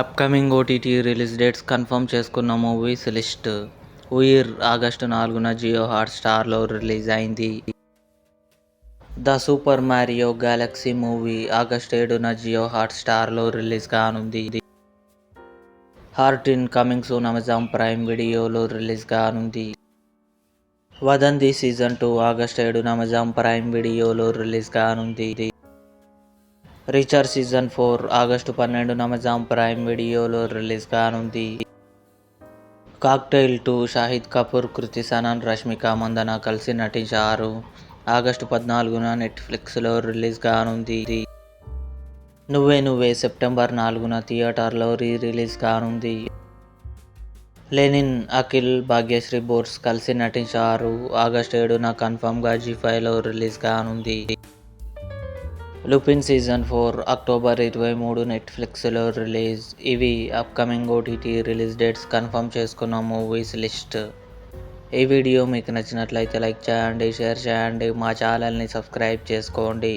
Upcoming OTT release dates confirm చేసుకున్న movies list. 'Uyir' August 4న జియో హాట్‌స్టార్లో రిలీజ్ అయింది. 'The super Mario galaxy' movie August 7న జియో హాట్‌స్టార్లో రిలీజ్ కానుంది. 'Heart in' coming soon Amazon prime వీడియోలో రిలీజ్ కానుంది. 'వదంతి' సీజన్ 2 ఆగస్టు 7న అమెజాన్ ప్రైమ్ వీడియోలో రిలీజ్ కానుంది. 'రీచర్' సీజన్ 4 ఆగస్టు 12న అమెజాన్ ప్రైమ్ వీడియోలో రిలీజ్ కానుంది. 'కాక్టెయిల్ 2' షాహిద్ కపూర్, కృతి సనన్, రష్మిక మందన కలిసి నటించారు. ఆగస్టు 14న నెట్ఫ్లిక్స్లో రిలీజ్ కానుంది. 'నువ్వే నువ్వే' సెప్టెంబర్ 4న థియేటర్లో రిలీజ్ కానుంది. 'లెనిన్' అఖిల్, భాగ్యశ్రీ బోర్స్ కలిసి నటించారు. ఆగస్టు 7న కన్ఫర్మ్గా జీ5లో రిలీజ్ కానుంది. 'లుపిన్' సీజన్ 4 అక్టోబర్ 23 నెట్ఫ్లిక్స్లో రిలీజ్. ఇవి upcoming OTT release dates confirm చేసుకున్న మూవీస్ లిస్ట్. ఈ వీడియో మీకు నచ్చినట్లయితే లైక్ చేయండి, షేర్ చేయండి, మా ఛానల్ని సబ్స్క్రైబ్ చేసుకోండి.